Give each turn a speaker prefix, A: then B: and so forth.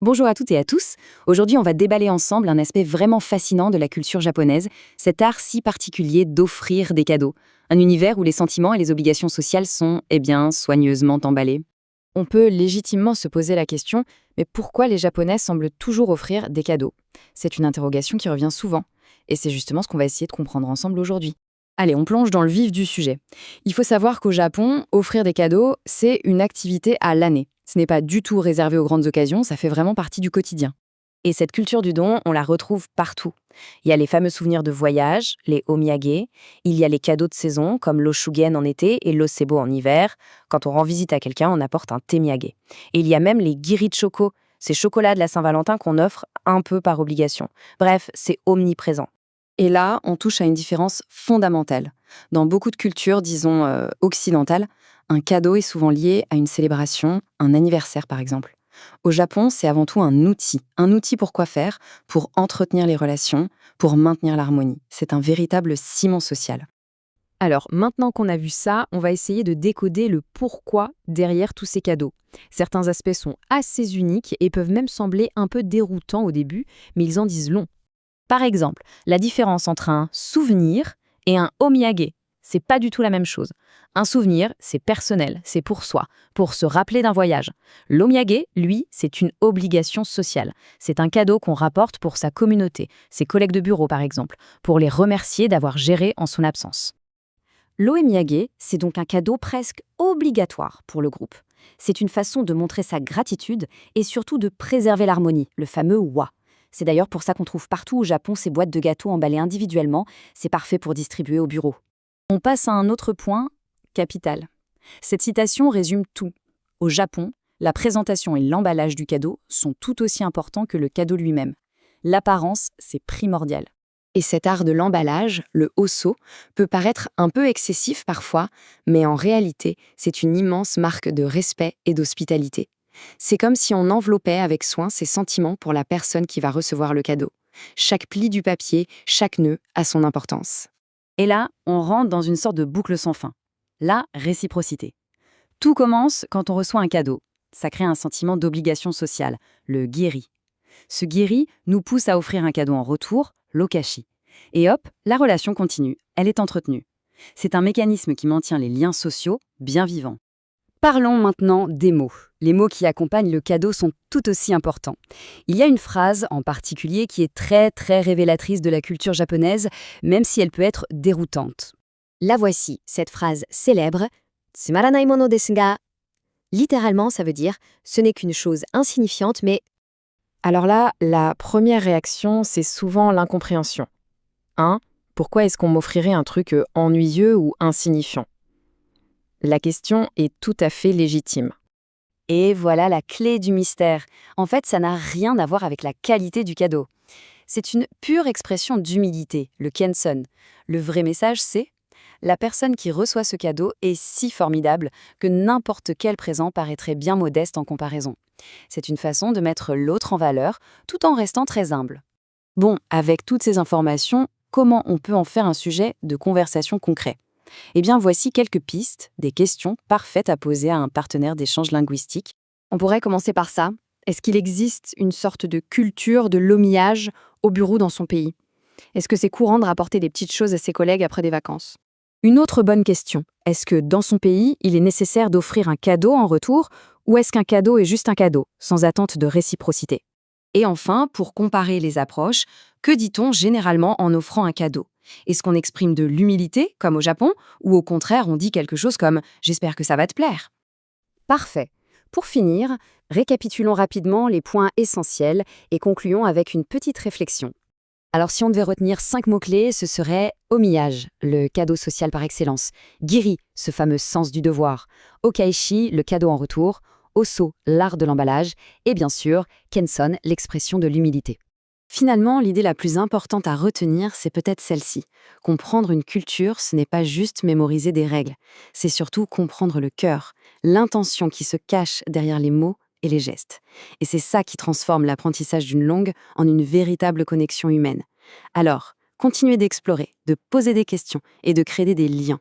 A: Bonjour à toutes et à tous. Aujourd'hui, on va déballer ensemble un aspect vraiment fascinant de la culture japonaise, cet art si particulier d'offrir des cadeaux. Un univers où les sentiments et les obligations sociales sont, soigneusement emballés. On peut légitimement se poser la question, mais pourquoi les Japonais semblent toujours offrir des cadeaux? C'est une interrogation qui revient souvent, et c'est justement ce qu'on va essayer de comprendre ensemble aujourd'hui. Allez, on plonge dans le vif du sujet. Il faut savoir qu'au Japon, offrir des cadeaux, c'est une activité à l'année. Ce n'est pas du tout réservé aux grandes occasions, ça fait vraiment partie du quotidien. Et cette culture du don, on la retrouve partout. Il y a les fameux souvenirs de voyage, les omiyage, il y a les cadeaux de saison, comme l'oshugen en été et l'osebo en hiver. Quand on rend visite à quelqu'un, on apporte un temiyage. Et il y a même les giri de choco, ces chocolats de la Saint-Valentin qu'on offre un peu par obligation. Bref, c'est omniprésent. Et là, on touche à une différence fondamentale. Dans beaucoup de cultures, disons occidentales, un cadeau est souvent lié à une célébration, un anniversaire par exemple. Au Japon, c'est avant tout un outil. Un outil pour quoi faire? Pour entretenir les relations, pour maintenir l'harmonie. C'est un véritable ciment social. Alors, maintenant qu'on a vu ça, on va essayer de décoder le pourquoi derrière tous ces cadeaux. Certains aspects sont assez uniques et peuvent même sembler un peu déroutants au début, mais ils en disent long. Par exemple, la différence entre un souvenir et un omiyage, c'est pas du tout la même chose. Un souvenir, c'est personnel, c'est pour soi, pour se rappeler d'un voyage. L'omiyage, lui, c'est une obligation sociale. C'est un cadeau qu'on rapporte pour sa communauté, ses collègues de bureau par exemple, pour les remercier d'avoir géré en son absence. L'omiyage, c'est donc un cadeau presque obligatoire pour le groupe. C'est une façon de montrer sa gratitude et surtout de préserver l'harmonie, le fameux wa. C'est d'ailleurs pour ça qu'on trouve partout au Japon ces boîtes de gâteaux emballées individuellement. C'est parfait pour distribuer au bureau. On passe à un autre point, capital. Cette citation résume tout. Au Japon, la présentation et l'emballage du cadeau sont tout aussi importants que le cadeau lui-même. L'apparence, c'est primordial. Et cet art de l'emballage, le osso, peut paraître un peu excessif parfois, mais en réalité, c'est une immense marque de respect et d'hospitalité. C'est comme si on enveloppait avec soin ses sentiments pour la personne qui va recevoir le cadeau. Chaque pli du papier, chaque nœud a son importance. Et là, on rentre dans une sorte de boucle sans fin. La réciprocité. Tout commence quand on reçoit un cadeau. Ça crée un sentiment d'obligation sociale, le giri. Ce giri nous pousse à offrir un cadeau en retour, l'okashi. Et hop, la relation continue, elle est entretenue. C'est un mécanisme qui maintient les liens sociaux bien vivants. Parlons maintenant des mots. Les mots qui accompagnent le cadeau sont tout aussi importants. Il y a une phrase en particulier qui est très révélatrice de la culture japonaise, même si elle peut être déroutante. La voici, cette phrase célèbre « Tsumaranai mono desu ga ». Littéralement, ça veut dire « ce n'est qu'une chose insignifiante, mais… ». Alors là, la première réaction, c'est souvent l'incompréhension. Pourquoi est-ce qu'on m'offrirait un truc ennuyeux ou insignifiant? La question est tout à fait légitime. Et voilà la clé du mystère. En fait, ça n'a rien à voir avec la qualité du cadeau. C'est une pure expression d'humilité, le kenson. Le vrai message, c'est la personne qui reçoit ce cadeau est si formidable que n'importe quel présent paraîtrait bien modeste en comparaison. C'est une façon de mettre l'autre en valeur tout en restant très humble. Bon, avec toutes ces informations, comment on peut en faire un sujet de conversation concret? Eh bien, voici quelques pistes, des questions parfaites à poser à un partenaire d'échange linguistique. On pourrait commencer par ça. Est-ce qu'il existe une sorte de culture de l'ommiage au bureau dans son pays? Est-ce que c'est courant de rapporter des petites choses à ses collègues après des vacances? Une autre bonne question. Est-ce que dans son pays, il est nécessaire d'offrir un cadeau en retour ou est-ce qu'un cadeau est juste un cadeau, sans attente de réciprocité? Et enfin, pour comparer les approches, que dit-on généralement en offrant un cadeau? Est-ce qu'on exprime de l'humilité, comme au Japon, ou au contraire on dit quelque chose comme « j'espère que ça va te plaire ». Parfait. Pour finir, récapitulons rapidement les points essentiels et concluons avec une petite réflexion. Alors si on devait retenir 5 mots-clés, ce serait omiyage, le cadeau social par excellence, giri, ce fameux sens du devoir, okaishi, le cadeau en retour, osso, l'art de l'emballage, et bien sûr, kenson, l'expression de l'humilité. Finalement, l'idée la plus importante à retenir, c'est peut-être celle-ci. Comprendre une culture, ce n'est pas juste mémoriser des règles, c'est surtout comprendre le cœur, l'intention qui se cache derrière les mots et les gestes. Et c'est ça qui transforme l'apprentissage d'une langue en une véritable connexion humaine. Alors, continuez d'explorer, de poser des questions et de créer des liens.